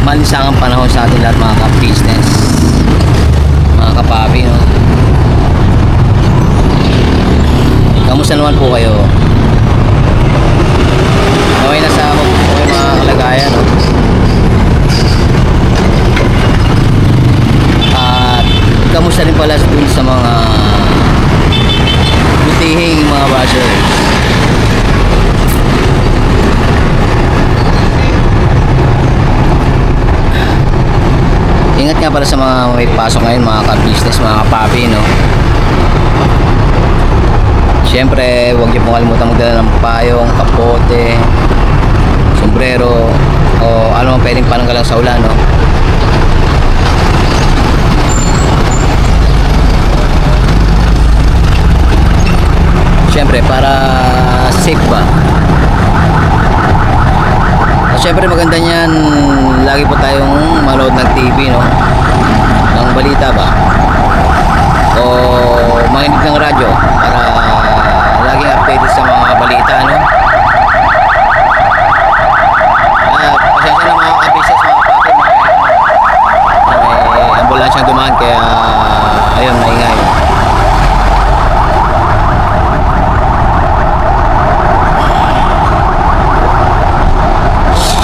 malisangang panahon sa ating lahat mga ka-business, mga kapapi, no? Kamusta naman po kayo? Okay na sa mga kalagayan, no? At kamusta rin pala dun sa mga butihing mga bashers? Ingat nga pala sa mga may pasok ngayon mga ka-business, mga kapapi, no? Siyempre, huwag niyo pong kalimutan magdala ng payong, kapote, sombrero, o ano man pwedeng pananggalang sa ulan, no? Siyempre, para safe ba? Siyempre maganda niyan, lagi po tayong manood ng TV, no? Ng balita ba? O makinig ng radyo para laging updated sa mga balita, no? Pasensya na mga ka-business, mga kapatid, may ambulansyang dumaan kaya ayun, maingay.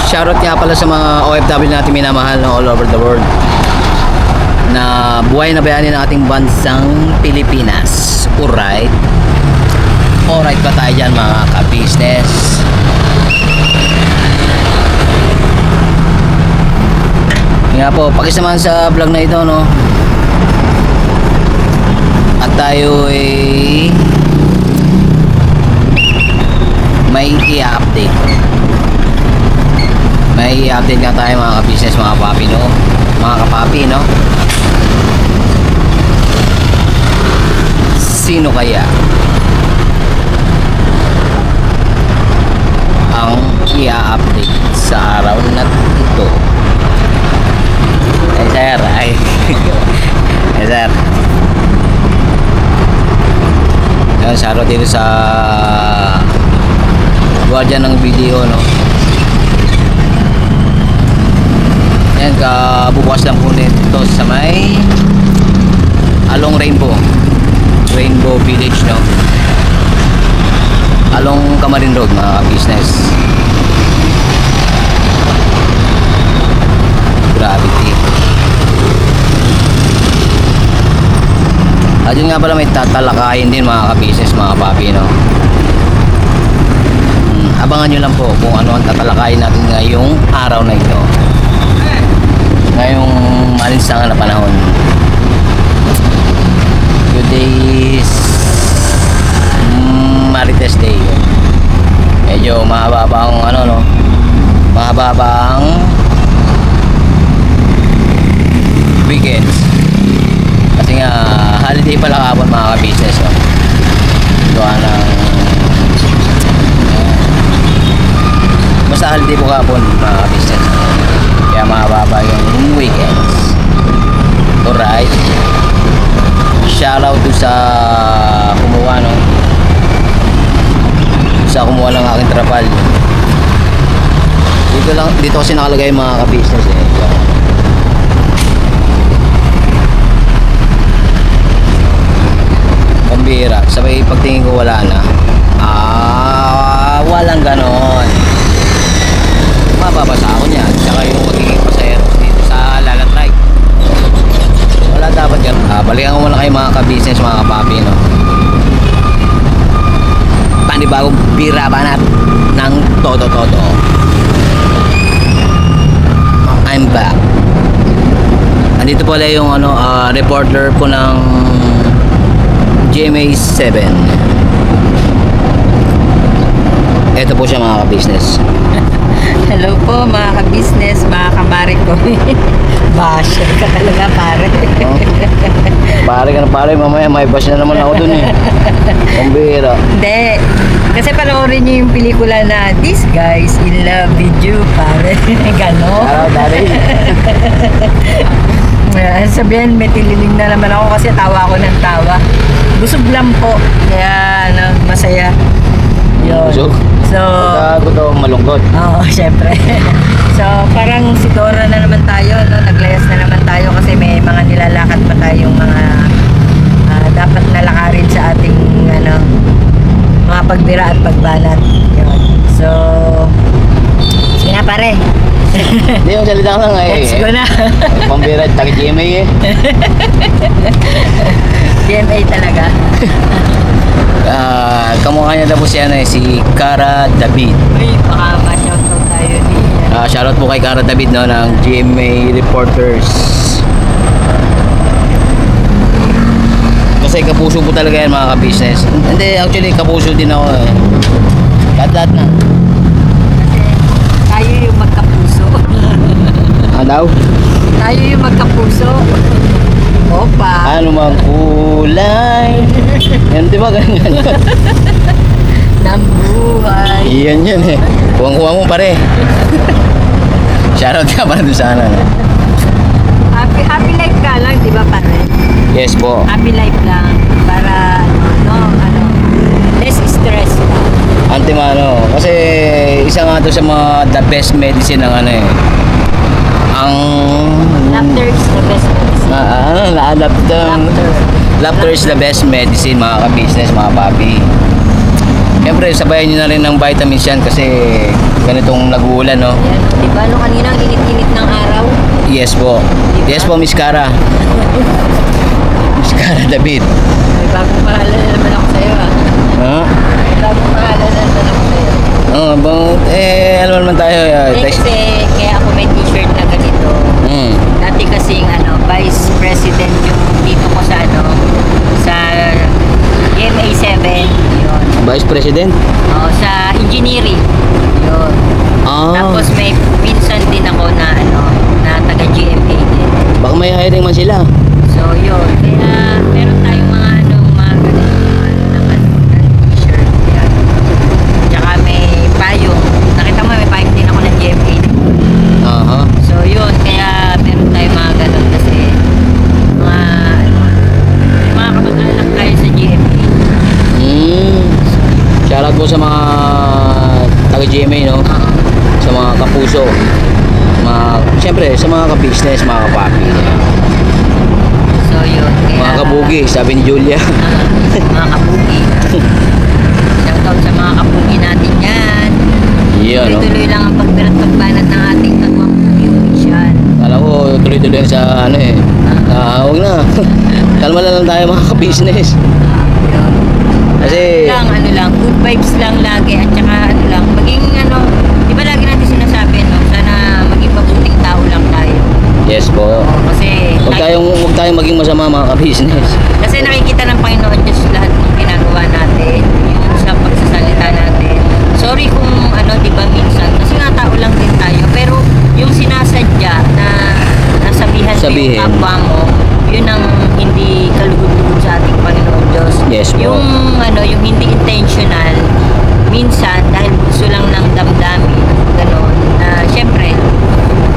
Shoutout nga pala sa mga OFW natin minamahal, no, all over the world, na buhay na bayani ng ating bansang Pilipinas. Alright? Alright ba tayo dyan mga ka-business? Nga po, pakisamahan sa vlog na ito, no? At tayo ay may i-update. May update nga tayo mga ka-business, mga papi, no? Mga kapapi, no? Sino kaya ang i-update sa araw na ito? Ay sir, ay ay sir, yan, shoutout dito sa guardian ng video, no? Yan, kabubukas lang po nito sa may along Rainbow Village, no? Along Camarin Road mga business. Gravity. At yun nga pala, may tatalakayin din mga ka-business, mga papi, no? Abangan nyo lang po kung ano ang tatalakayin natin ngayong araw na ito, ngayong malinsangan na panahon. Today is Marites Day. Medyo mahaba ang ano, no? Mahaba ang weekends. Kasi nga holiday pala kahapon mga ka-business, no? Gawa ng basta holiday po kahapon mga ka-business. Kaya mahaba yung weekends. Alright. Shoutout sa kumuha, no? Sa kumuha ng aking trapal. Dito kasi nakalagay mga ka-business, eh. Pambira. Sabay pagtingin ko wala na. Walang ganon. Mababasa ako niyan. Tsaka yung magiging pasayeros dito sa Lalat Ride. Wala dapat yan. Balikan ko muna kayo mga ka-business, mga kapapi, no? Panibagong bira banat ng todo-todo. I'm back. Andito pala yung ano, reporter po ng GMA7. Ito po siya mga ka-business. Hello po mga ka-business, mga kamari ko. Basher ka talaga pare. Oh. Pare ka na pare, mamaya may bash na naman ako dun, eh. Pambira. Hindi. Kasi panoorin niyo yung pelikula na This Guy's in Love with You, pare. Ganon. Araw, daddy. Sabihan, may tililing na naman ako kasi tawa ako ng tawa. Busog lang po. Kaya, ano, masaya. Yun. Busog? So, Pagkago daw malungkot. oo, syempre. So, parang si Nag-Dora na naman tayo, no? Naglayas na naman tayo kasi may mga nilalakad pa tayong mga dapat nalakarin sa ating mga pagbira at pagbanat. Yun. So, sige na pare. Hindi yung salita lang Let's go na. Pambira, taga-GMA eh. DMA talaga. Kamukha niya daw po si Cara David. Uy, baka ma-shoutout tayo ni Shoutout po kay Cara David no, ng GMA Reporters. Kasi kapuso po talaga yan mga ka-business. Hindi, actually kapuso din ako eh. Lahat na. kasi tayo yung magkapuso. Daw? Tayo yung magkapuso. Opa. Ano mang kulay? Yan di ba ganyan? Ng buhay. Iyan yan eh. Kuwang-kuha mo pare. Shoutout ka para doon sa ano. Happy life ka lang, di ba pare? Yes po. Happy life lang. Para, less stress lang. Antimano. Kasi isa nga to sa mga the best medicine ng ano eh. Ang... Laughter is the best medicine. Laughter is the best medicine mga ka-business, mga papi. Siyempre, sabayan nyo na rin ng vitamins yan kasi ganitong nag-uulan, no? Yan, di ba? Nung kanina, ang init-init ng araw. Yes po. Yes po, Miss Cara. Miss Cara David. May bagong pangalan na naman ako sa'yo, ah. Ha? May bagong pangalan na naman ako sa'yo. Alam naman tayo. Kasi, kaya ako may t-shirt na ganito. Dati kasing, Vice President yung dito ko sa, sa MA7. Yun. Vice President? Oo, sa engineering. Yun. Tapos may pinsan din ako na na taga GMA din. Baka may hiring man sila. So yun, kaya meron tayong mga mga ng t-shirt. Yan. Tsaka may payong. Nakita mo may payong din ako ng GMA. Aha. So yun, kaya meron tayong mga ganun kasi mga kamag-anak tayo sa GMA. Shoutout po sa mga taga-GMA, no? Sa mga kapuso. Siyempre, sa mga ka-business, mga kapapi. So yun, kaya Mga kabugi, sabi ni Julia. mga kapugi. Shoutout sa mga kapugi natin yan. Yan, no? Tuloy-tuloy lang ang pagbanat ng ating kagwang musician. Kala ko, tuloy-tuloy sa ano eh. Huwag na. Kalma na lang tayo mga ka-business. Yun. Kasi- ano lang, good vibes lang lagi at saka maging di ba lagi natin sinasabi, sana maging mabuting tao lang tayo. Yes po. Kasi Huwag tayong maging masama mga ka-business. kasi nakikita ng Panginoon Diyos lahat ng ginagawa natin, yung sa pagsasalita natin. Sorry kung di ba minsan, kasi nga tao lang din tayo, pero yung sinasadya na nasabihan mo Sabihin. yung kapwa mo, yun ang hindi kalugod-lugod sa ating Panginoon Diyos. Yes po. Yung hindi intentional, minsan dahil gusto lang ng damdamin, gano'n, na syempre,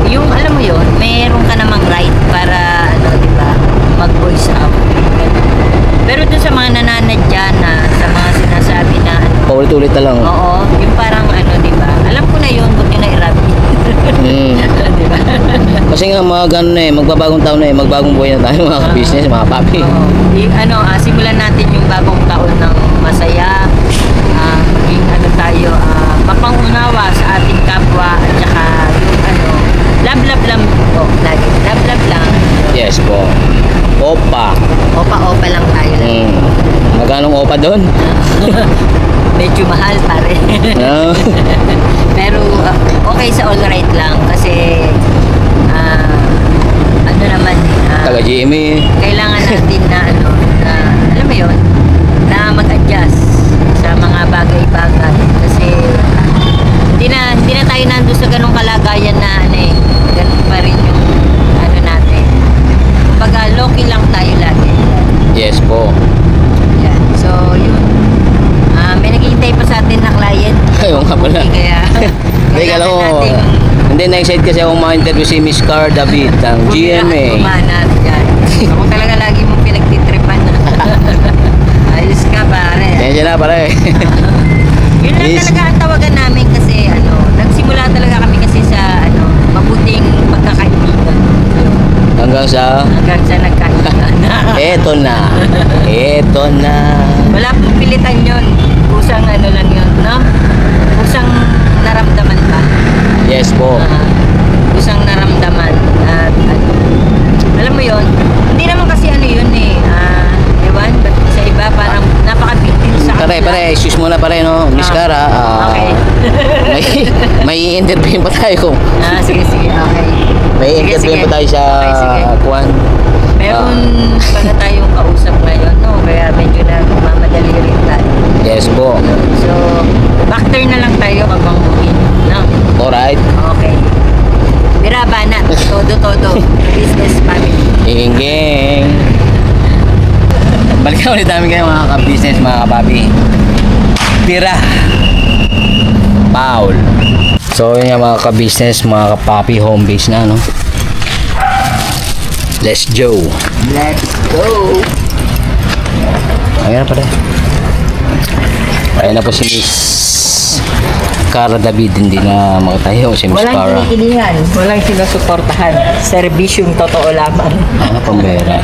yung alam mo yun, meron ka namang right para, di ba, mag-voice out. Ganun. Pero dun sa mga nananadya na, sa mga sinasabi na, Paulit-ulit na lang. oo, yung parang, di ba, alam ko na yun, huwag nyo na i-rub. Di ba? Kasi nga mga ganun na eh, magbabagong taon na eh, magbagong buhay na tayo mga ka-business, mga papi. Oo. Simulan natin yung bagong taon ng masaya, maging tayo, mapangunawa sa ating kapwa, at saka yung love lang po, lagi, love lang. Yes po. Opa. Opa lang tayo lang. Magkanong opa doon? Medyo mahal pare. No? Pero okay sa all right lang kasi Taga-GMA. kailangan natin na na alam mo yun, na mag-adjust sa mga bagay-bagay kasi hindi na tayo nandun sa ganung kalagayan na ganun pa rin yung natin. Kumbaga low-key lang tayo lagi. Yes po. Yan. So yun. May naghihintay pa sa atin na client. Ayaw nga pala. Kaya Hindi, kala ko. Hindi, na-excite kasi akong ma-interview si Miss Cara David ng GMA. Bumanat yan. Ako talaga lagi mong pinagtitripan. Ayos ka pare. Yan siya na pare. Yun lang Yes. talaga ang tawagan namin kasi nagsimula talaga kami kasi sa mabuting hanggang sa nagkakita na. eto na. Eto na. Wala pong pilitan yun. Kusang ano lang yun, no? Kusang naramdaman ba? Yes po. Kusang naramdaman. At ano, alam mo yun, hindi naman kasi ano yun eh. Ewan, ba't sa iba parang napaka-big deal sa Pare, excuse muna pare, no? Miss Cara, Okay. may interview pa tayo. Sige, okay. May Sige, interview sige. pa tayo sa Okay, sige. Kwan. Meron pala tayong kausap ngayon, no? Kaya medyo na mamadali rin tayo. Yes po. So, back turn na lang tayo habang moving, no? Alright. Okay. Birabana, todo, business family. Inging. Balikan ulit namin kayo mga ka-business, mga kapapi. Pira. Paul. So yun yung mga ka-business, mga kapapi, home base na, no? Let's go. Let's go! Ayan na pala. Ayan na po si Miss Cara David, hindi na makatayo si Miss Cara. Walang kinikilingan, walang sinusuportahan. Serbisyong totoo lamang. Pambera.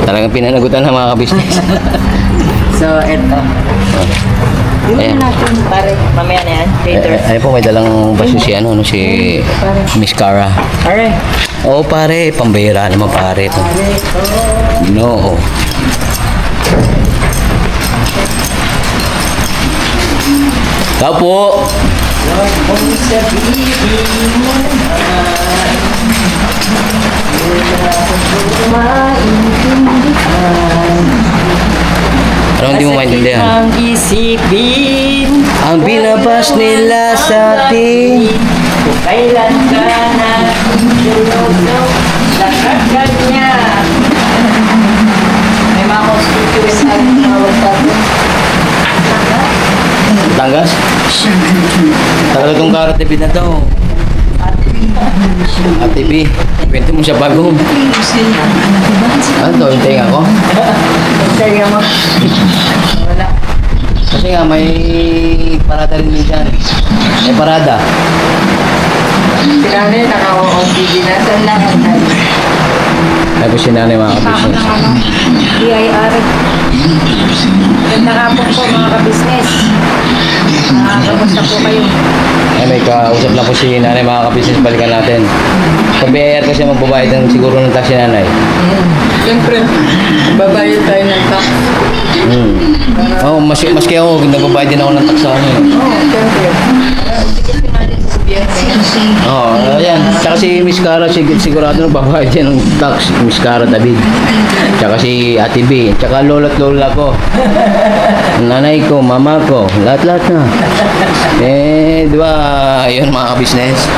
Talagang pinanagutan ng mga ka-business. So, eto. Ayan. Yun natin, pare. Mamaya na yan, later. Ayun po, may dalang baso si si Miss Cara. Pare. Oo pare, pambira naman pare. No. Tao po. Ano hindi mo maintindihan? Ang isipin. Ang binabas nila sa atin. Kung kailan ka na tulog lahat kanya. May mga constituents na tumawag sa atin. Tanggas? Talaga itong Cara David na to. Ate B, kwento mo siya bago. Ano to, yung tenga ko? Sige mo. Wala. Kasi nga may parada rin minsan. May parada. Si nanay naka-OOTD na. Saan lang ang nanay? Ay po si nanay mga Ako ka-business. ng ano, DIR. Ganda nga po mga ka-business. Kamusta po kayo? Ay may kausap na po si nanay mga ka-business, balikan natin. Sa BIR kasi magbabayad ng siguro ng tax si nanay. Siyempre, babayad tayo ng tax. Oh, maski ako, nagbabayad din ako ng tax sa ano eh. Oo, siyempre. Tikit ko natin sa BIR. Oo, ayan. Tsaka si Miss Cara, sigurado nang babayad din ng tax, Miss Cara David. Tsaka si Ate B, tsaka lolo't lola ko. Nanay ko, mama ko, lahat-lahat na. Eh, di ba, yun mga ka-business.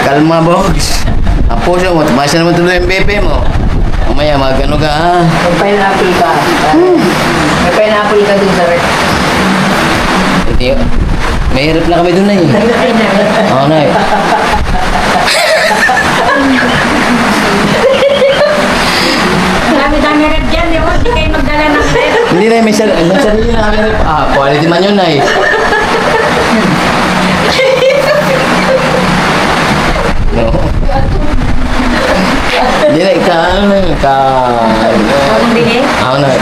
Kalma, boss. Ang puso mo, tumasa naman tuloy yung bebe mo. Mamaya, mag-ano ka, ha? May pineapple ka. May pineapple ka dun sa rep. Hindi, may hirap na kami dun na eh. Oo na eh. Dami-dami rep dyan, di ba? Hindi kayo magdala ng rep. Hindi na, may sarili na kami rep. Quality man yun na eh. No. Hindi na, Bagong bili? Ako na eh.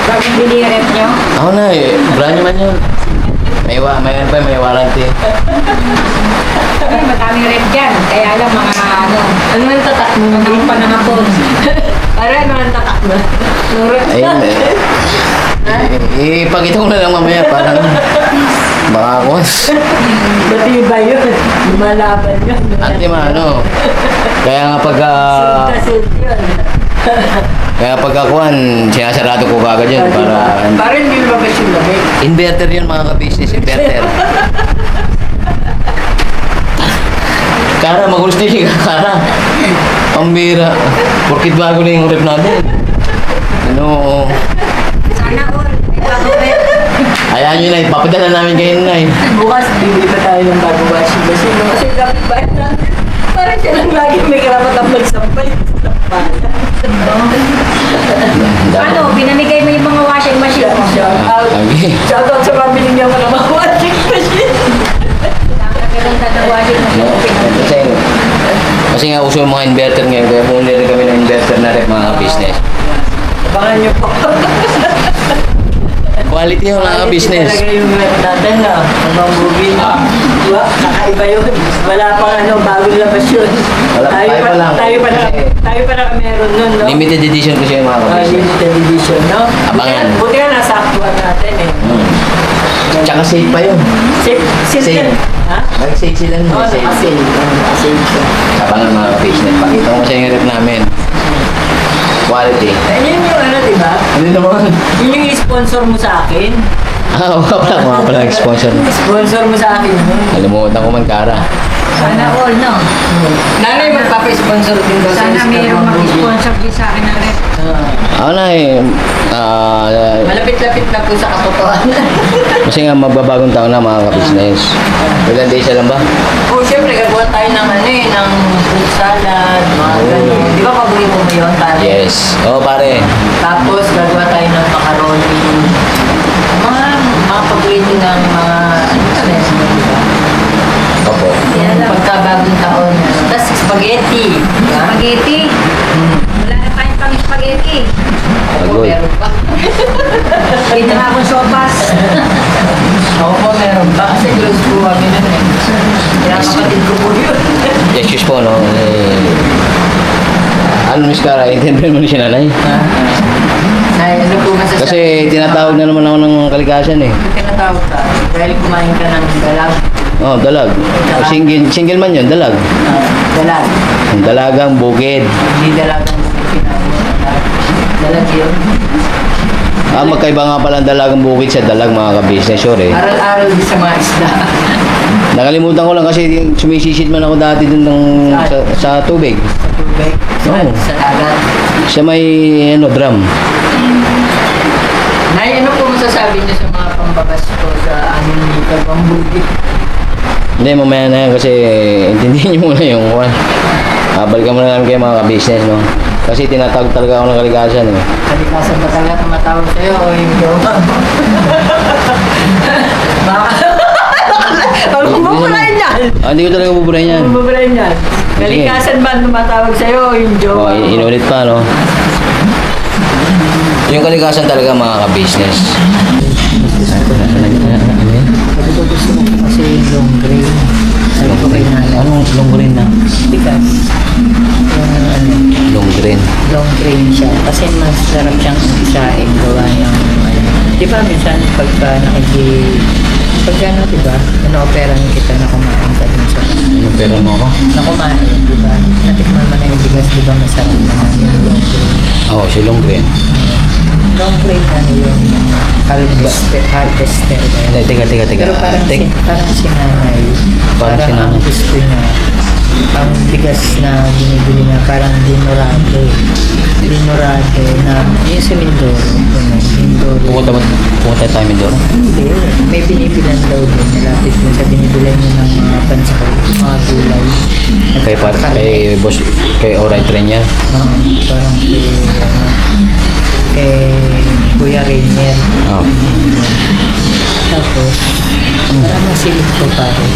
Bagong bili yung rep nyo? Ako na eh. Brand man yun. May warranty. Ay, mataming rep dyan. Kaya lang mga ano. Ano ang tatak mo? Mga panangapon. Para ano ang tatak mo? Ayun eh. Ipakita ko na lang mamaya parang makakos. Bati ba yun? Lumalaban yun. Ate ano. Kaya nga pagka Suit yun. kaya pagkakuan, sinasarado ko kagad yun para Para hindi lumabas yung lamig. inverter yun mga ka-business, inverter. Cara, magulos din ka, Cara. Pambira. Porkit bago na yung rep natin. Ano, Sana all. May bagong rep. hayaan nyo na, ipapadala namin kayo na eh. Bukas, bibili pa tayo ng bago washing machine. Kasi dapat ba na? Parang siya lang lagi may karapat ang magsampay. Ano, pinamigay mo yung mga washing machine mo? Shout out. Okay. Shout out sa pamilya niya mo ng mga washing machine. Nakakaganda ng washing machine. No, kasi uso yung mga inverter ngayon, kaya muli rin kami ng inverter na rin mga business. Abangan nyo po. Quality yung mga business. Talaga yung rep natin na. Ang movie. Diba? Kakaiba yun. Wala pang bagong labas yun. Wala, tayo pa lang. Tayo pa lang meron nun, no? Limited edition kasi yung mga business. Limited edition, no? Abangan. Buti nga nasa actual natin eh. Tsaka safe pa yun. Safe. Safe. Ha? Mag-safe sila nun. Oo, Safe. naka-save. Naka-save siya. Abangan mga business. Pakita ko sa yung rep namin. Quality. Yun yung di ba? Ano naman? Yun yung sponsor mo sa akin. Mga pala sponsor. Sponsor mo sa akin yun. Kalimutan ko man Kara. Sana all, no? Nanay, magpapa-sponsor din daw sa Sana mayroong mag-sponsor din sa akin ng rep. Ako na eh. Malapit-lapit na po sa katotohanan. Kasi nga magbabagong taon na mga ka-business. Ilan days na lang ba? O, syempre, gagawa tayo ng ng fruit salad, mga ganun. Di ba paborito mo yun, pare? Yes. Oo pare. Tapos, gagawa tayo ng macaroni. Mga paborito ng mga, di ba? Opo. Pagkabagong taon. Tapos, spaghetti. Di ba? Spaghetti. Wala na tayong pang spaghetti. Ako, Agad. meron pa. Dito na akong sopas. Ako po, meron pa. Kasi close po kami nun eh. Kaya kapatid ko po yun. Jesus po, no? Ano, Miss Kara, intindihan mo na si nanay? Ay, ano po masasabi? Kasi tinatawag na naman ako ng kalikasan eh. Tinatawag ka. Dahil kumain ka ng dalag. Oh, dalag. Single man yun, dalag. Dalag. Ang dalagang bukid. Hindi dalagang kinain mo. Dalag yun. Magkaiba nga pala ang dalagang bukid sa dalag mga ka-business, sure eh. Aral-aral din sa mga isda. Nakalimutan ko lang kasi sumisisid man ako dati dun sa tubig. Sa tubig. Oo. Sa dagat. Sa may drum. Nay, ano po masasabi niyo sa mga pambabas ko sa aming meter pambugit? Hindi, mamaya na yan kasi intindihin niyo muna yung one. Balikan muna namin kayo mga ka-business, no? Kasi tinatawag talaga ako ng kalikasan, eh. Kalikasan ba talaga tumatawag sa'yo o yung jowa mo? Huwag mo buburahin yan! Hindi ko talaga buburahin yan. Huwag mo buburahin yan. Kalikasan ba tumatawag sa'yo o yung jowa mo? Inulit pa, no? Yung kalikasan talaga mga ka-business. Sabi ko gusto mo kasi long grain. Sabi ko kay nanay. Anong long grain na? Bigas. Long grain. Long grain siya. Kasi masarap siyang isain. Gawa niyang di ba minsan pagka di ba? Ino-opera kita na kumain ka dun sa Yung pera mo ako? na kumain, di ba? Natikman mo na yung bigas, di ba masarap naman yung long grain. Oo, si long grain. Long grain yung harvester. Teka. Pero parang si nanay. Parang si nanay. Ang gusto niya. Ang bigas na binibili niya parang dinurado. Dinurado na yung sa Mindoro. Mindoro. Pumunta tayo Mindoro. Hindi. May binibilan daw din. Malapit din sa binibilan niya ng mga pansakay. Mga gulay. Kay boss, kay Oray Trenya. Parang kay Kuya Rainier. Oo. Tapos, maraming silip ko pare.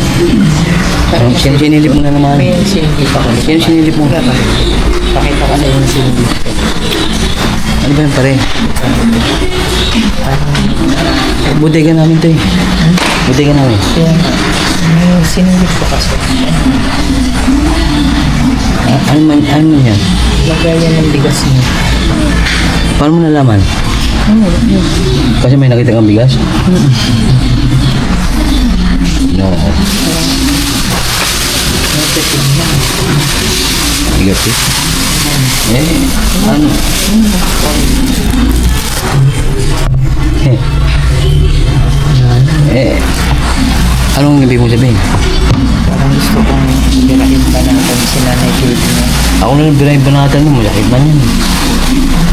Sino sinilip mo na naman? May sinilip ako. Sino sinilip mo? Pakita ko sa yung sinilip ko. Ano ba yun pare? Bodega namin to eh. Bodega namin. Kaya, may sinilip ko kasi. Ano man yan? Lagayan ng bigas niya. Paano mo nalaman? Kasi may nakita kang bigas? No. Bigas eh. Ano? Anong ibig mo sabihin? Parang gusto kong birahin pa natin si Nanay Judy niya. Ako na lang birahin banatan mo, malaki man yan.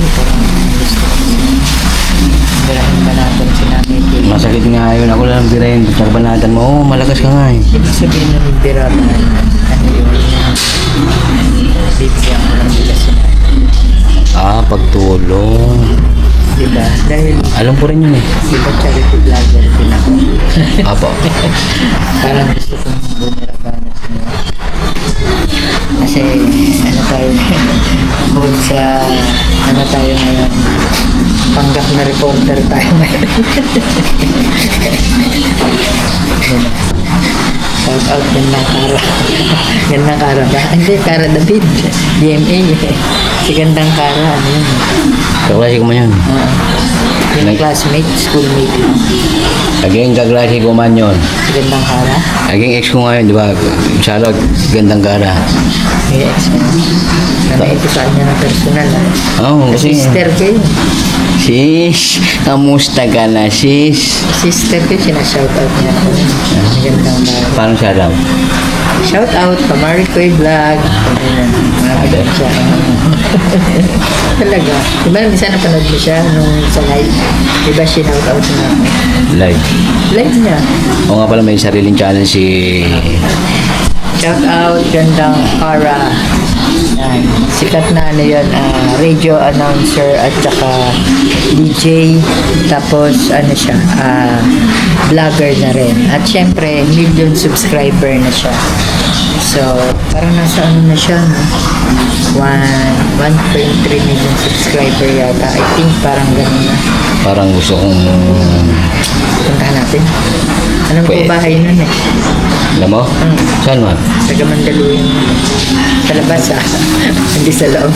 Parang gusto ko birahin pa natin si Nanay Judy. Masakit nga yun, ako na lang birahin sa banatan mo. Oo, malakas ka nga eh. Ibig sabihin ng birahan, ano yun? Bibigyan ko ng bigas si Nanay. Pagtulong. Diba? Dahil, Alam ko rin yun eh. diba charity vlogger din ako. Apo. Parang gusto kong bunerabanas niya. Kasi, tungkol sa ano tayo ngayon. Panggap na reporter tayo ngayon. Shout out Gandang Kara. Gandang Kara ba? Hindi, Kara David. DMA. Si Gandang Kara. Ano yun? Kaklase ko man yun. Yung classmate, schoolmate. Naging kaklase ko man yun. Si Gandang Kara. Naging ex ko ngayon, di ba? Shoutout, gandang gara. May ex mo. Nanay ko sa kanya ng personal. Oo, kasi... Sister ko yun. Sis, kamusta ka na, sis? Sister ko, sinashout out niya ako. Si Gandang Kara. Paano siya alam? Shout out, Pamarikoy Vlog. Mga siya. Talaga. Diba, minsan napanood mo siya nung sa live. Diba, shout out na ako. Live. Live niya. O nga pala, may sariling channel si... Shout out, Gandang Kara. Yan. Sikat na ano yun, radio announcer at saka DJ. Tapos ano siya, vlogger na rin. At syempre, million subscriber na siya. So, parang nasa ano na siya, no? 1.3 million subscriber yata. I think parang gano'n na. Parang gusto kong... Puntahan natin. Anong po Pwede. bahay nun eh? Alam mo? Saan man? Taga Mandaluyong. Sa labas Hindi sa loob.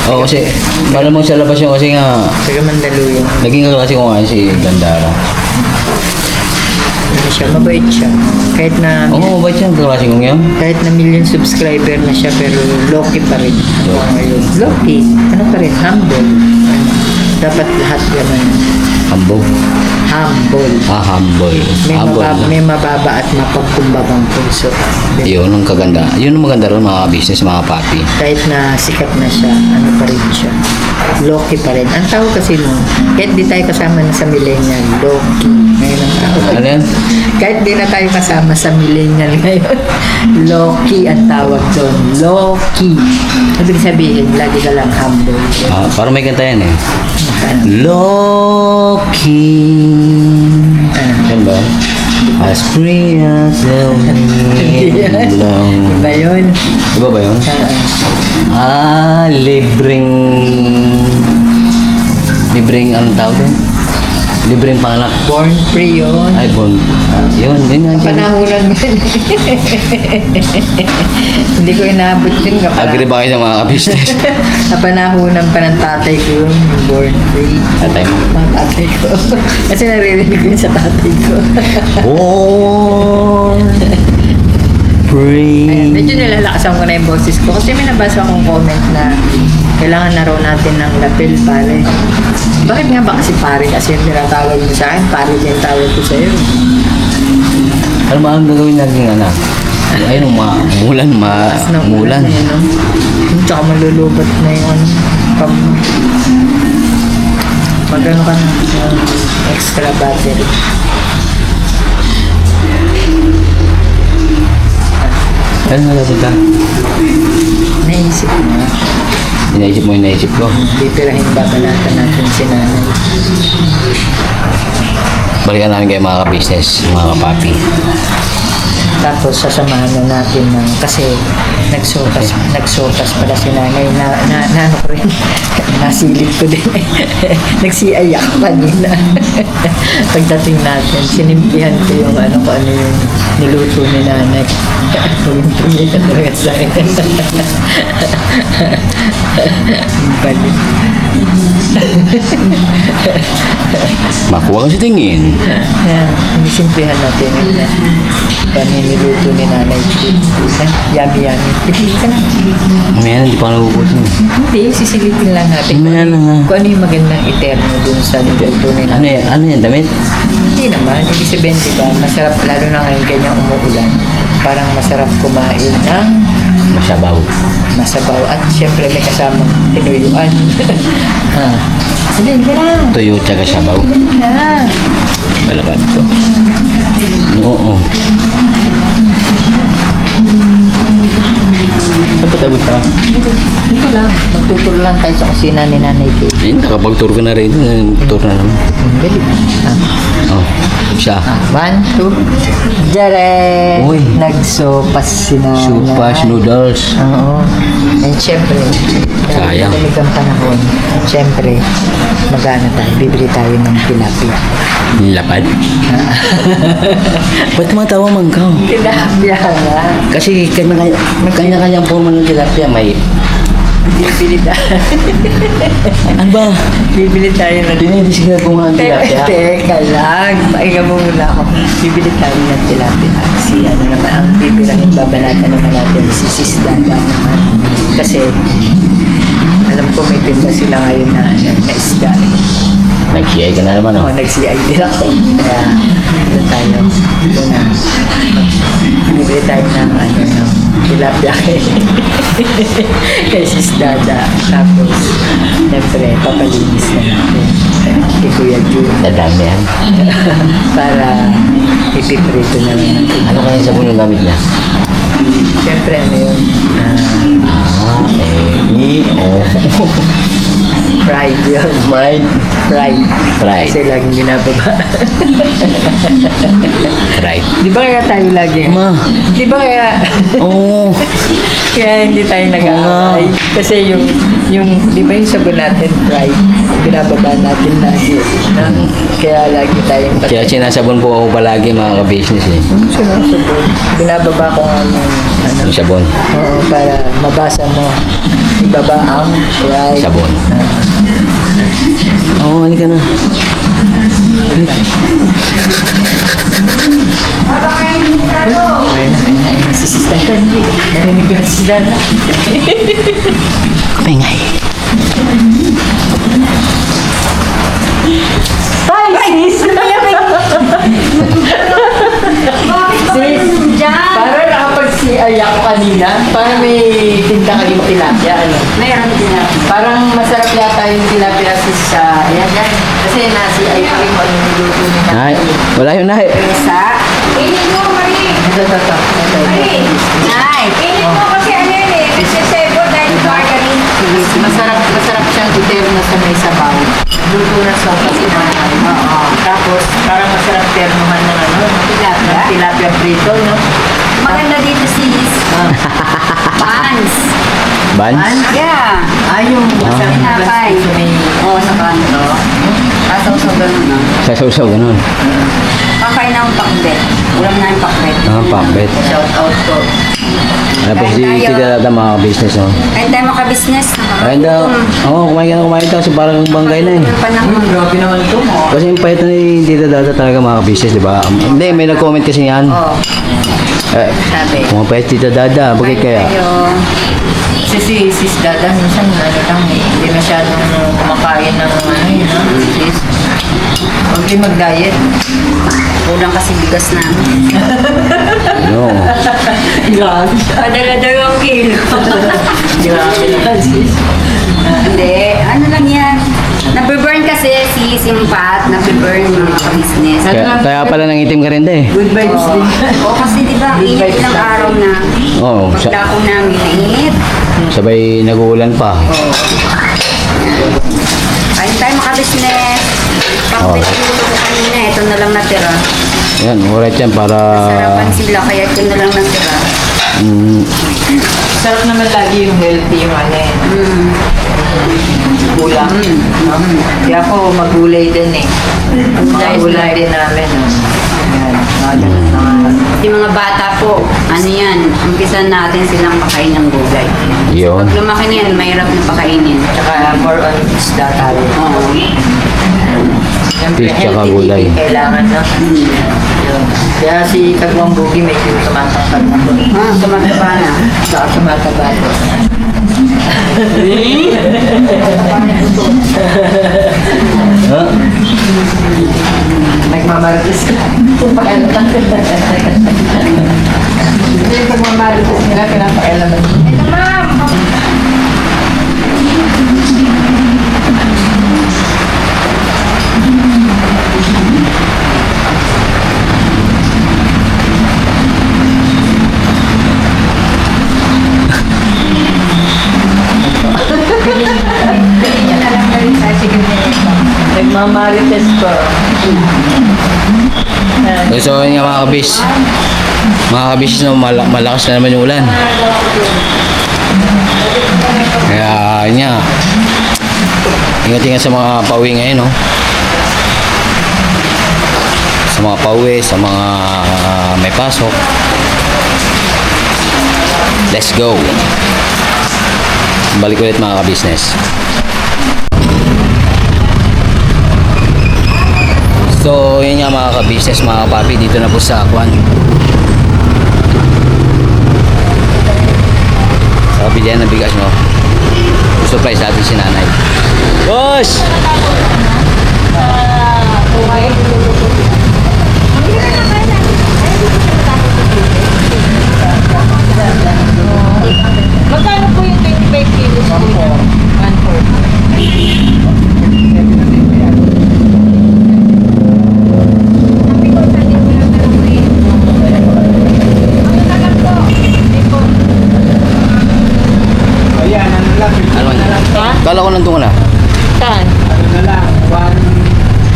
Oo, kasi... Malamang sa labas yun kasi nga... Taga Mandaluyong. Naging kaklase ko nga si Gandara. Ano siya, mabait siya. Kahit na Oo, mabait siya. Kaklase kong yun. kahit na million subscriber na siya pero low-key pa rin. Low-key. Ano pa rin? Humble. Ano, dapat lahat naman. Humble. Humble. Humble. May mababa at mapagkumbabang puso. Yun ang kaganda. Yun ang maganda ron mga business, mga papi. Kahit na sikat na siya, ano pa rin siya. Low-key pa rin. Ang tawag kasi nun, kahit di tayo kasama na sa millennial, low-key. Ngayon ang tawag. Ano yan? Kahit di na tayo kasama sa millennial ngayon, low-key ang tawag doon. Low-key. Ibig sabihin, lagi ka lang humble. Parang may kanta yan eh. Ano? Low-key. Yan ba? As free as the wind blows. Iba yun? Iba ba yun? Libreng anong tawag doon? Libreng panganak. Born free yun. Ay, bon. Yun, din nga. Panahulan mo yun. Hindi ko inaabot yun. Agree ba kayo sa mga business? Napanahunan pa ng tatay ko yun. Yung born free. Tatay mo. Mga tatay ko. Kasi naririnig ko yun sa tatay ko. Born free. Ayun, medyo nilalakasan ko na yung boses ko. Kasi may nabasa akong comment na kailangan na raw natin ng lapel, pare. Bakit nga ba kasi pare? Kasi yung tinatawag mo sa akin, pare din tawag ko sa'yo. Ano ba ang gagawin natin anak? Ayun, mulan. Na yun, no? Tsaka malulubat na yung ano, magano ka na yung extra battery. Ano nalapunta? Naisip mo, Inaisip mo yung naisip ko. pipirahin babalatan natin si nanay. Balikan namin kayo mga ka-business, mga ka-papi. Tapos sasamahan na natin ng, kasi nagsopas pala si nanay na ano ko rin, nasilip ko din. Nagsiay ako kanina. Pagdating natin, sinimplihan ko yung ano yung niluto ni nanay. Tuloy ka talaga sa akin. Balik. Makuha ka sa tingin. Simplihan natin yun. Kami niluto ni nanay. Yummy. Pipili ka na. Mamaya na, hindi pa ako nagugutom. Hindi, sisilipin lang natin. Mamaya na nga. Kung ano yung magandang iterno dun sa niluto ni nanay. Ano yan, damit? Hindi naman, ibig sabihin diba, masarap, lalo na ngayon ganyang umuulan. Parang masarap kumain ng Masabaw. masabaw at syempre may kasamang tinuyuan. Hindi na. Tuyo tsaka sabaw. Na. Balabad ko. Oo. Ba't Tabot ka. Dito lang. Magtuturo lang tayo sa kusina ni Nanay Kate. Eh, nakapag-tour ka na rin. Tour na naman. Dali. Oh, siya. 1, 2. Jare! Uy. Nagsopas si Nanay. Supas noodles. Oo. And syempre, Sayang. dahil ang panahon, syempre, magana tayo, bibili tayo ng tilapia. Lapad. Ba't tumatawa man ka? Tilapia nga. Kasi kanya-kanyang forma ng tilapia may... Bibili tayo. Ano ba? Bibili tayo ng Dinidisigal ko nga ang tilapia. Teka lang, pahinga mo muna ako. Bibili tayo ng tilapia. Si ano naman, ang bibirangin babalatan naman natin, si Sis Dada naman. Kasi, alam ko may tinda sila ngayon na isda. Nag-CI ka na naman, Oo, oh. nag-CI din ako. Kaya, ano tayo, muna, bibili tayo ng tilapia kay Sis Dada. Tapos, siyempre, papalinis na natin kay Kuya Jun. Dadami yan. Para ipiprito na natin. Ano kaya yung sabon yung gamit niya? Siyempre, ano yun? Fried yun. Fried. Fried. Fried. Kasi laging ginababa. Fried. Di ba kaya tayo lagi? Ma. Di ba kaya... Oo. Kaya hindi tayo nag-aaway. Kasi di ba yung sabon natin, fried, binababa natin lagi. Na? Kaya lagi tayong Kaya sinasabon po ako palagi mga ka-business eh. sinasabon. Binababa ko nga yung Yung sabon. oo, para mabasa mo. Ibaba ang fried. Sabon. Oo, halika na. Ayun, si Sister Candy. Narinig ko na si Dada. Pingay. Hi, sis! Sis, parang nakapag-CI ako kanina. Parang may tinda kayong tilapia, ano? Mayroon din ako. Parang masarap yata yung tilapia sis sa... Ayan, yan. Kasi na-CI ko rin kung ano niluto niya. Nay, wala yun, Nay. Isa. Kainin mo, Marie. Ito. Marie. Nay. Kainin mo kasi ano yun eh. Nagsisebo dahil margarine. Masarap siyang iterno sa may sabaw. Luto na sa kasi nanay. Oo. Tapos, parang masarap ternuhan ng ano, Tilapia. tilapia prito, no? Maganda dito sis. Pans. Buns? Yeah. Yung masarap na Tinapay. sa may... Oo, sa kanto. Kasaw-saw ganun na. Sa sausaw, ganun. Kakain na ang pakbet. Ulam na yung pakbet. Ah, pakbet. Shout out ko. Tapos si Tita Dada mga ka-business, oh. Kain tayo maka-business. Ayun daw. Oo, kumain ka kasi parang banggay na eh. Yung panahon. Grabe naman ito mo. Kasi yung pahit na ni Tita Dada talaga mga ka-business, di ba? Hindi, may nag-comment kasi yan. Oo. Sabi. Kung pahit Tita Dada, bakit kaya? Kasi si Sis Dada minsan ano lang eh, hindi masyadong kumakain ng ano yun, no? Sis. Huwag din mag-diet. Kulang kasi bigas na. No. Grabe. Padala-dalawang kilo. Grabe naman sis. Hindi. Ano lang yan. Nabiburn kasi sis yung fat. Nabiburn yung mga business. Kaya pala nangitim ka rin eh. Good vibes din. Oo, kasi di ba, ang Good init vibes ng lang. araw na. Oo, Paglako namin, mainit. sabay nag-uulan pa. Kain tayo maka-business. Pakbet yung luto ko kanina. Ito na lang natira. Yan, alright yan para... Sarapan sila, kaya ito na lang natira. Sarap naman lagi yung healthy yung ano eh. Ulam. Kaya ako magulay din eh. Mga gulay din namin. Yan. Yung mga bata po, ano yan, umpisa natin silang pakain ng gulay. Yun. Pag lumaki na yan, mahirap na pakainin. Tsaka more on isda tayo. Oo. Siyempre, Fish tsaka healthy gulay. living kailangan na. Yun. Kaya si Kagwang Bugi medyo tumatangkad na po. Tumataba na. Saka tumataba po. Ha? Nagmamarites ka. Hindi yung pagmamarites nila, pinapakailaman. Ito ma'am! Marites po. So yun nga mga kabis no, malakas na naman yung ulan. Kaya yun nga, ingat-ingat sa mga pauwi ngayon, no? Sa mga pauwi, sa mga may pasok. Let's go! Balik ulit mga ka-business. So yun nga mga ka-business, mga kapapi, dito na po sa Kwan. Sa bilihan ng bigas, no? Surprise natin si nanay. Boss! Magkano po yung 25 kilos po niya? 1.4. Ano man? Ha? Kala ko nandun ka na. Saan?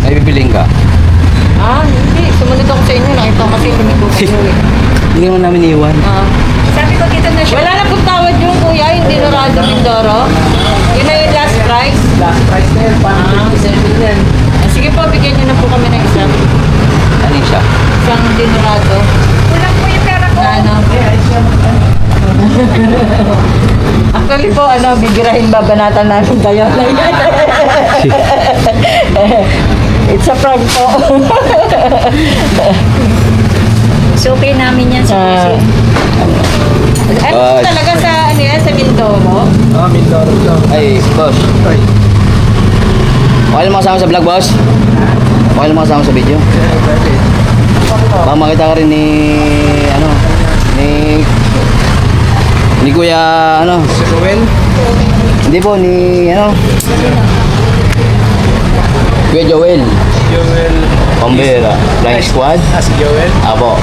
May bibiling ka. Ah, hindi. Sumunod ako sa inyo. Nakita ko kasi lumiko kayo eh. Hindi naman namin iiwan. Sabi ko dito na siya. Wala na pong tawad yung kuya, yung Dinorado Mindoro. Yun na yung last price. Last price na yun, 157 yan. Sige po, bigyan niyo na po kami ng isang. Ano yun siya? Isang Dinorado. Kulang po yung pera ko. Na ano? Actually po, bibirahin babanatan namin kayo. It's a prank po. So, okay namin yan sa puso. Ano po talaga sa, sa Mindoro? Mindoro to. Ay, boss. Okay lang makasama sa vlog, boss? Okay lang makasama sa video? Baka makita ka rin ni, ni Kuya, Si Ruel? hindi po, ni, Kuya Joel. Joel. Pambera. Flying Squad. Si Joel? Apo.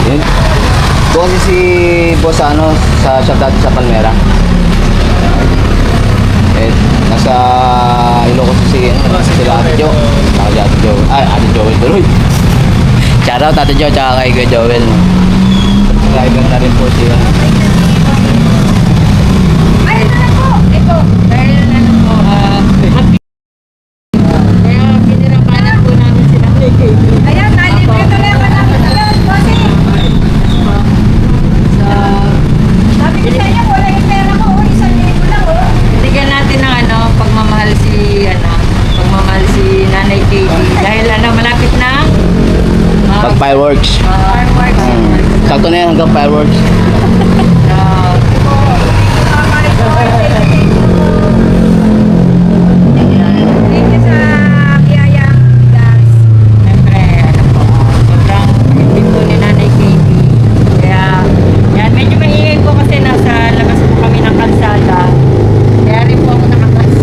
Yun. Ito kasi si boss sa shop dati sa Palmera. Eh, nasa Ilocos si sila Ate Jo. Saka si Ate Jo. Ay, Ate Joel tuloy. Shoutout Ate Jo, tsaka kay Kuya Joel. Driver na rin po siya. Ay, ito na po. Ito. Dahil po, kaya pinirapanan po namin sila. Ayan, nalibre ito na naman namin sila. Sabi ko sa inyo, wala yung pera ko. 1,000 lang, oh. Bigyan natin ng pagmamahal pagmamahal si Nanay Katie. Dahil malapit na Pag fireworks. fireworks. Sakto na yan hanggang fireworks. Thank you sa biyayang gas. Siyempre, sobrang hindi po ni Nanay Katie. Kaya, yan, medyo maingay po kasi nasa labas po kami ng kalsada. Kaya rin po ako nakakas.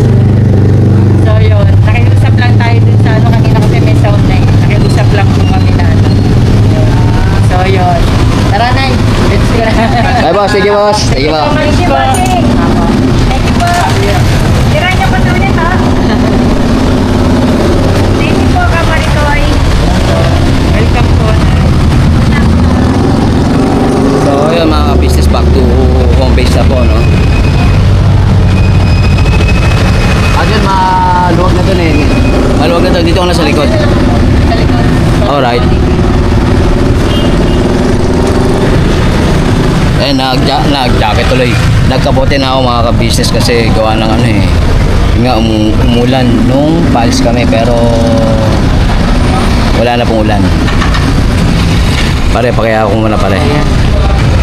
So, yun. Nakiusap lang tayo dun sa kanina kasi may sound na yun. Nakiusap lang po kami na So, yun. Tara, Nay. Let's go. Ay, boss. Sige, boss. Sige, boss. Thank you, bossing. Thank you po. Tirahan niyo pa ito ulit, ha? Thank you po, Kamaritoy. Welcome po. So, yun mga business, back to home base na po, no? Ayun, maluwag na to eh. Maluwag na to. Dito ako na sa likod. Sa likod. Alright. Eh, nag-jacket tuloy. Nagkabote na ako mga ka-business kasi gawa ng yun nga, umulan nung paalis kami pero wala na pong ulan. Pare, pakaya ako muna pare.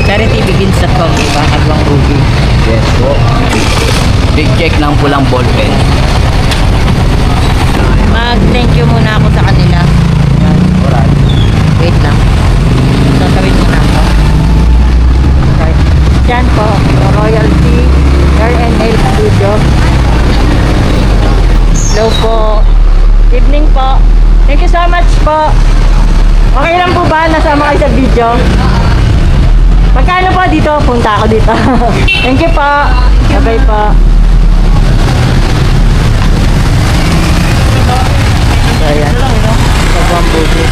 Charity begins at home, diba? Agwang rugi. Yes po. Big check ng pulang ballpen. Mag-thank you muna ako sa kanila. Alright. Wait lang. Sasawin muna ako. Okay. Yan po, Royalty Hair and Nail Studio. Hello po. Evening po. Thank you so much po. Okay lang po ba? Nasama kayo sa video? Magkano po dito? Punta ako dito. Thank you po. Bye-bye po. Ayan. Kaguang bugi.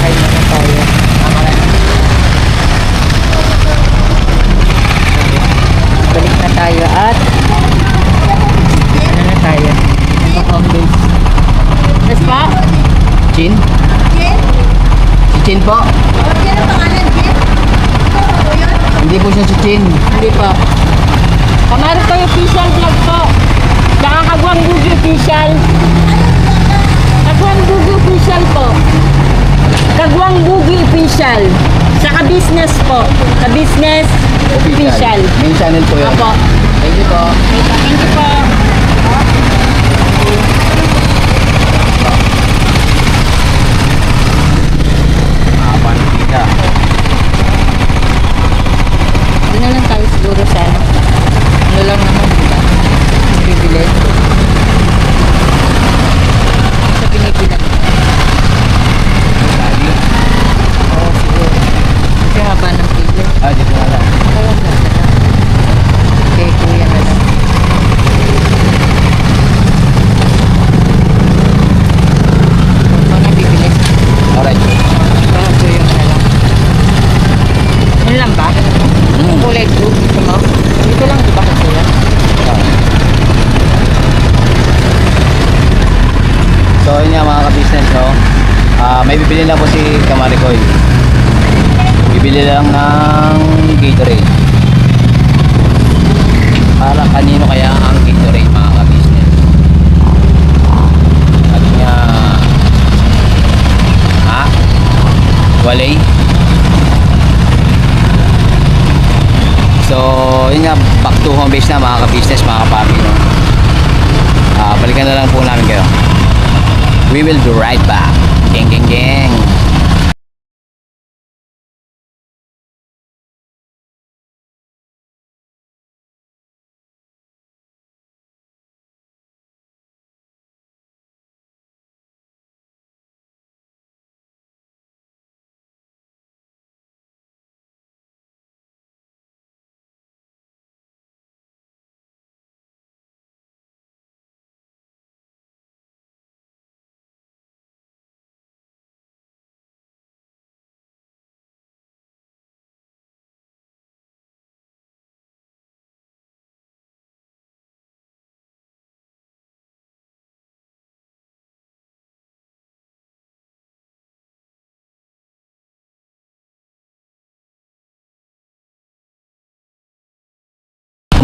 Ay, na tayo. Balik na tayo at ano na tayo? Home base. Yes pa? Chin? Si Chin po? Hindi po siya si Chin. Hindi pa. Pangarap kayo official vlog po. Saka Kaguang Bugi official. Kaguang Bugi official po. Kaguang Bugi official. Saka business po. Sa business official. Main channel po yun. Apo. Thank you po. Thank you po. Kita. Doon na lang tayo siguro sa ano lang naman diba? Bibili. Sa pinipilan. Oo, siguro. Kasi haba ng pili. Dito na lang. Oo, ganda lang. Okay, kuya na lang. Mga bibili. Alright. Parang kuya na lang. Yun lang ba? Yung kulay blue, dito mo? Dito lang, di ba kasi yan? So yun nga mga ka-business, no? May bibili lang po si Kamaricoy. Bibili lang ng Gatorade. Para kanino kaya ang Gatorade mga ka-business? Sabi niya, walay. So yun nga, back to home base na mga ka-business, mga kapapi, no? Balikan na lang po namin kayo. We will be right back. Gang, gang, gang.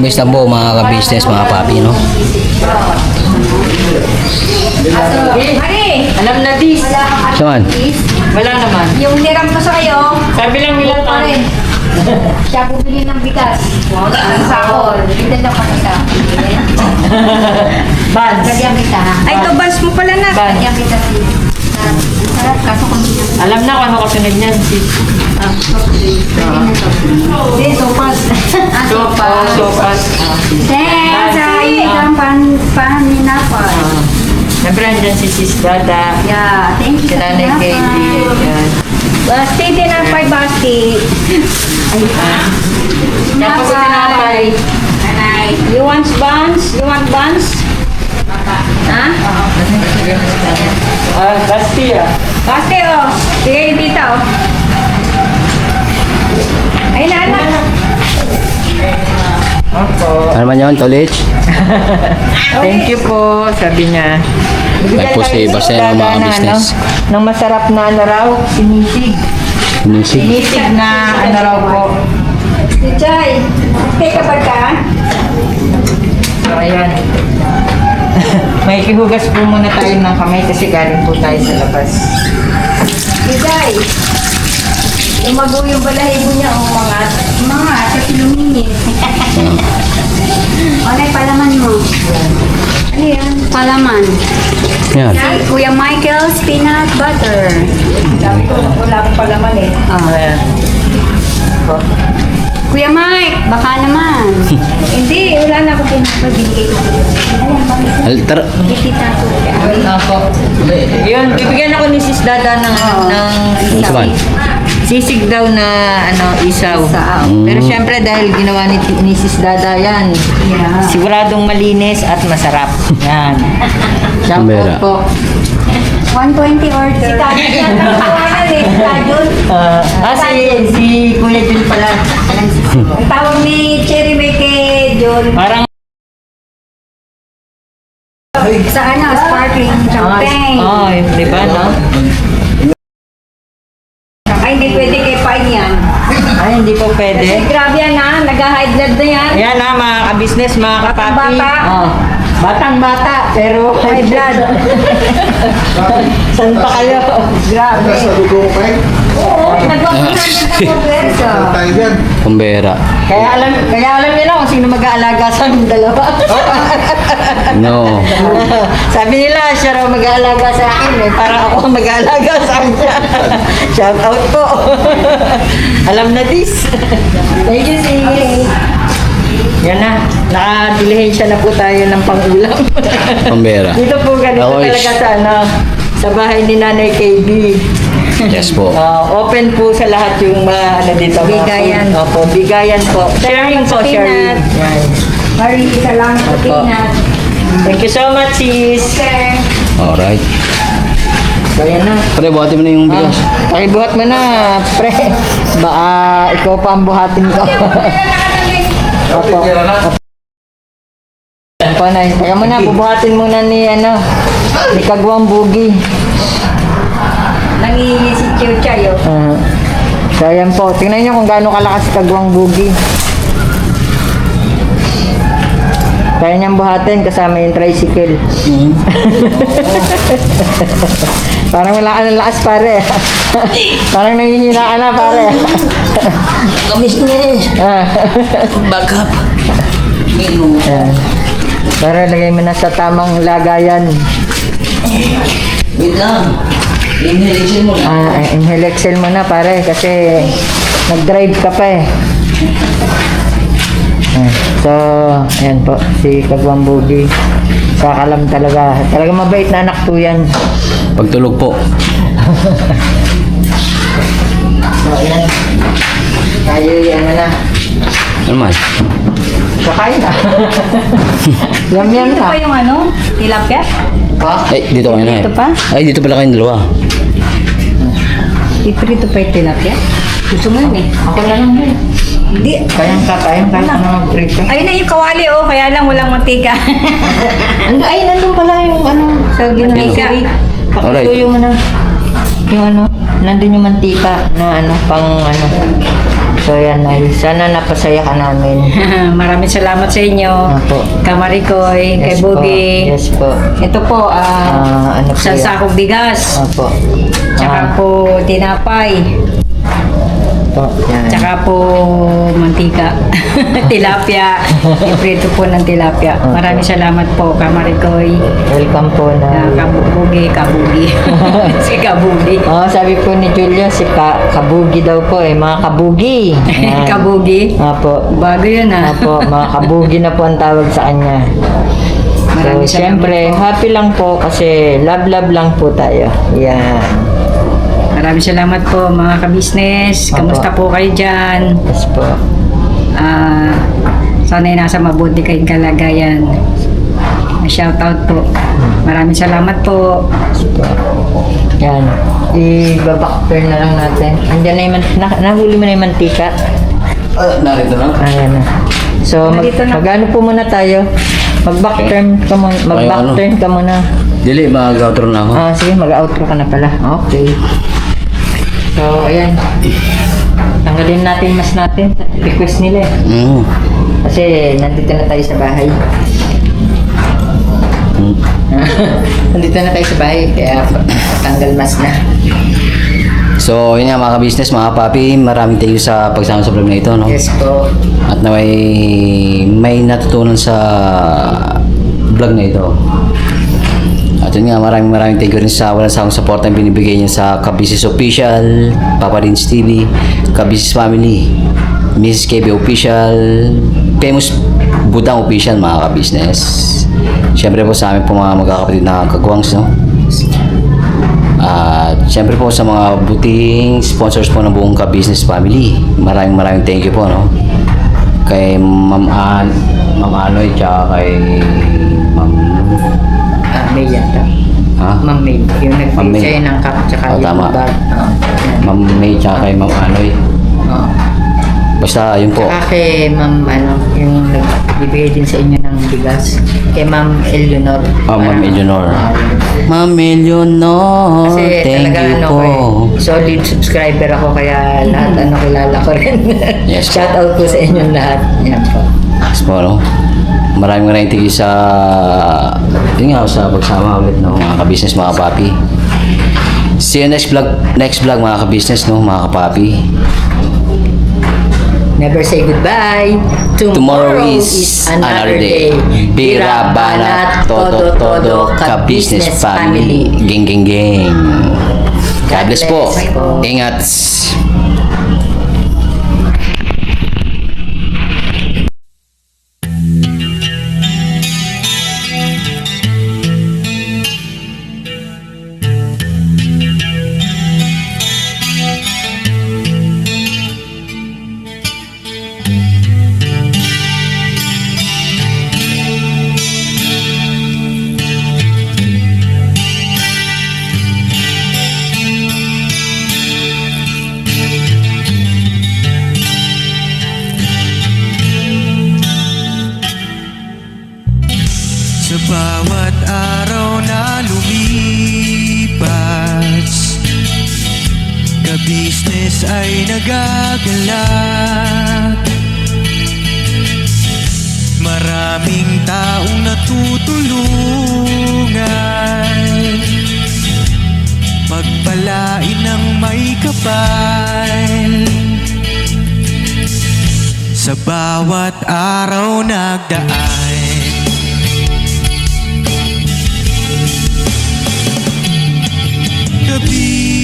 Kumis lang po mga ka-business, mga papi, no? Mari! Alam na this. Saan? Wala naman. Yung niram ko sa kayo, Sabi lang nila pa rin. Siya bumili ng bigas. Ang sakol. Bigyan pa kita. Buds. Gagyan kita. Ay, ito bans mo pala na. Buns. Gagyan kita si... Sarap kaso kung dito. Alam na kung ano kasunod niyan. Sis. Hindi, sopas. Sopas. Sopas. Thanks, ay, ang paninapay. Siyempre andyan si Sis Dada. Yeah, thank you. Si Nanay Katie. Yan. Basti, tinapay, basti. Ay, Tapos si Tinapay. Nanay. You want buns? You want buns? Ha? Basti ah. Basti, oh. Sige, dito, oh. Ay, anak. Opo. Ano man yun, Tolich? Thank you po, sabi niya. Nag-post eh, basta yung mga business. Ng masarap na ano raw, sinisig. Sinisig. Sinisig na ano raw po. Si Chay, teka ba ka? So, ayan. May ihugas po muna tayo ng kamay kasi galing po tayo sa labas. Si Chay, lumago yung balahibo niya, oh, mga, kasi luminis. Ano yung palaman mo? Ano yan? Palaman. Yan. Si Kuya Michael's peanut butter. Sabi ko, wala akong palaman eh. Ah. Kuya Mike, baka naman. Hindi, wala na ako pinapag. Binigay ko. Alter. Hindi kita ko. Opo. Yun, bibigyan ako ni Sis Dada ng Saban. Sisig daw na isaw. Pero syempre dahil ginawa ni Mrs. Dada yan, siguradong malinis at masarap. Yan. Shout Kumbera. out po. 120 order. Si Kuya Jun pala. Ang tawag ni Cherry May kay John. Parang Sa sparkling champagne. di ba, no? Ay, hindi pwede kay Pine yan. Ay, hindi po Kasi pwede. grabe yan ha, nag-high blood na yan. Ayan na, mga ka-business, mga kapapi. Batang-bata. Batang-bata, pero high blood. Saan pa kayo? Grabe. Oo, nag-100 na progreso. Kumbera. Kaya alam nila kung sino mag-aalaga sa aming dalawa. No. Sabi nila, siya raw mag-aalaga sa akin eh. Parang ako ang mag-aalaga sa kanya. Shout out po. Alam na this. Thank you, sis. Yan na. Naka-dilihensya na po tayo ng pang-ulam. Kumbera. Dito po ganito Ako is- talaga sa bahay ni Nanay KB. Yes po. Open po sa lahat yung mga dito. mga Bigayan. food. Opo, bigayan po. Sharing po, sharing. Yan. Mari, isa lang sa Opo. peanut. Thank you so much, sis. Okay. Alright. So, yan na. Pre, buhati mo na yung bigas. Pakibuhat mo na, pre. Baka ikaw pa ang buhatin ko. Opo. Opo, na. Kaya mo na, bubuhatin muna ni Kagwang Bugi. Nangihingi si Chiu Chayo. So, ayan po. Tingnan nyo kung gaano kalakas si Kagwang Bugi. Kaya niyang buhatin kasama yung tricycle. Parang wala ka ng lakas, pare. Parang nangihina ka na, pare. Business. Back up. Ayan. Para lagay mo na sa tamang lagayan. Wait lang. Inhalation mo na. Inhale exhale mo na, pare, kasi nag-drive ka pa eh. So, ayan po, si Kagwang Bugi. Kakalam talaga. Talaga mabait na anak po yan. Pagtulog po. So, ayan. Tayo yan na. Ano man? Kakain na. Yum Ito na. pa yung tilapia? Ay, dito kayo na eh. Dito pa? Ay, dito pala kayong dalawa. Iprito pa yung tilapia? Gusto mo yun eh. Ako na lang yun. Hindi. Kayang kahit na mag-prito. Ayun na yung kawali kaya lang walang mantika. Ay, nandun pala yung sa Mantika. ginagawa. Alright. Pakituyo mo na. Yung nandun yung mantika na pang So yan ay, sana napasaya ka namin. Maraming salamat sa inyo. Opo. Kamarikoy, kay Bugi. Yes po. Ito po, Ano po sa yan? sakong bigas. Opo. Tsaka po tinapay. Po. Yan. Tsaka po mantika. Tilapia. Iprito po ng tilapia. Maraming salamat po, Kamarikoy. Welcome po na. Kabugi. Si Kabugi. Sabi po ni Julia, si Kabugi daw po eh. Mga Kabugi. Yan. Kabugi. Opo. Bago yun Opo, mga Kabugi na po ang tawag sa kanya. Maraming So, salamat syempre, po. happy lang po kasi love lang po tayo. Yan. Maraming salamat po mga kabisnes. Kamusta po kayo dyan? Yes po. Sana'y nasa mabuti kayong kalagayan. Shout out po. Maraming salamat po. Yes po. Yan. I-back-turn na lang natin. Andiyan na yung nahuli mo na yung mantika. Narito na. Ayan na. So, Nandito na. mag-ano po muna tayo. Mag-back-turn ka muna. Mag-back-turn ka muna. Dili, mag-outro na ako. Sige, mag-outro ka na pala. Okay. So, ayan. Tanggalin natin mas natin. Request nila eh. Mm. Kasi nandito na tayo sa bahay. Nandito na tayo sa bahay, kaya tanggal mas na. So, yun nga mga ka-business, mga papi, maraming thank you sa pagsama sa vlog na ito, no? Yes po. At na may natutunan sa vlog na ito. At yun nga, maraming thank you rin sa walang sawang support na binibigay niya sa Kabisis Official, Papa Rins TV, Kabisis Family, Mrs. KB Official, Famous Budang Official, mga ka-business. Siyempre po sa amin po mga magkakapatid na kagwangs, no? At syempre po sa mga buting sponsors po ng buong Ka-Business Family, maraming thank you po, no? Kay Ma'am Anoy, tsaka kay Ma'am... May yata. Ha? Ma'am May. Yung Ma'am May. nagbigay sa'yo ng cup tsaka Oh, yung tama. bag. Ma'am May, tsaka kay Ma'am Anoy. Oo. Basta, yun po. Tsaka kay Ma'am, yung nagbibigay din sa inyo ng bigas. Kay Ma'am Eleanor. Ma'am Eleanor. Ma'am Eleanor, Kasi thank talaga you ano po. ko solid subscriber ako kaya lahat kilala ko rin. Yes po. Shout out po sa inyong lahat. Yan po. Yes po, no? Maraming thank you sa yun nga, sa pagsama ulit, no, mga ka-business, mga papi. See you next vlog mga ka-business, no, mga kapapi. Never say goodbye. Tomorrow is another day. Bira, banat, todo, ka-business family. Geng. God bless po. Ingat. Sa bawat araw na lumipas, ka-business ay nagagalak. Maraming taong natutulungan, pagpalain ng may kapal. Sa bawat araw nagdaan,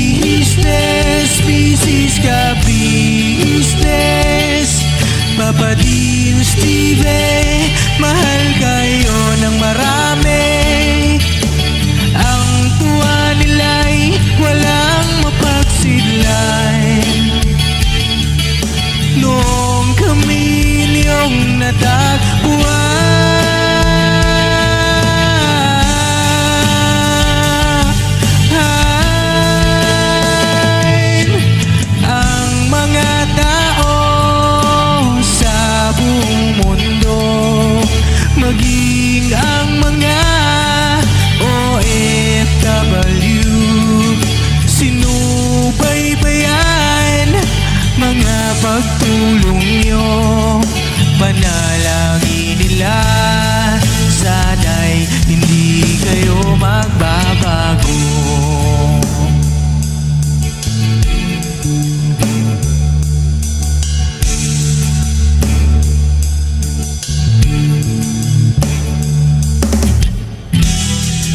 ka-business, business, ka-business. Papa Dio, Steve, mahal kayo ng marami. Ang tuwa nila'y walang mapagsidlay. Noong kami niyong natagpuan. Ang mga tao sa buong mundo, maging ang mga OFW, sinubaybayan mga pagtulong nyo, panalangin nila, sana'y hindi kayo magbabago.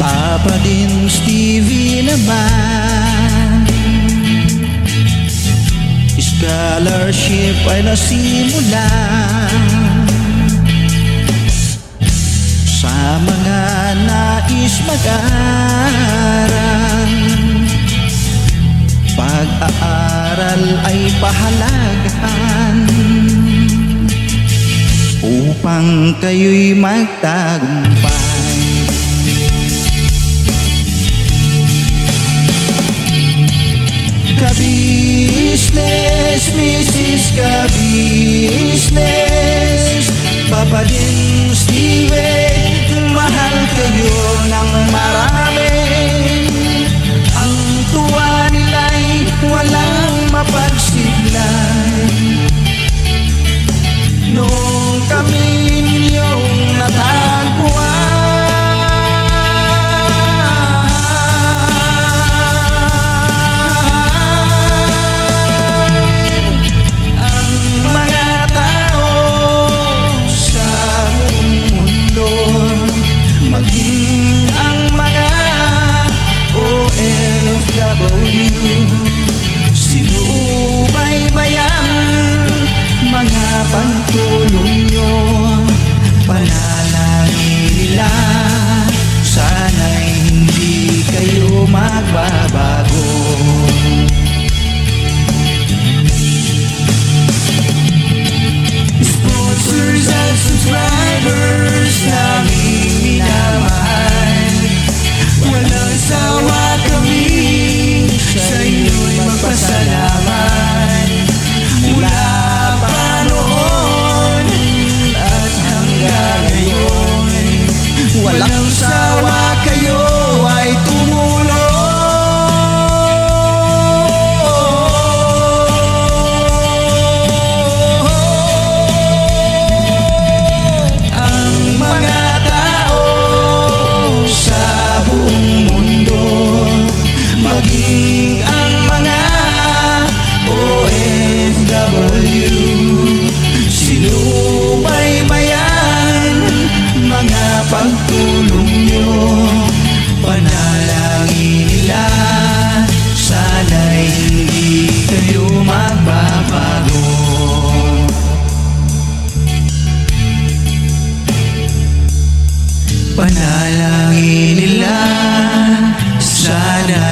Papa din Stevie naman, scholarship ay nasimulan sa mga nais mag-aral. Pag-aaral ay pahalagahan upang kayo'y magtagumpay. Ka-business, Mrs. Ka-business, Papa din Steve, mahal kayo ng marami. Ang tuwa nila'y walang mapagsiglay. Noong kami ninyong natagpuan, Panalangin nila sana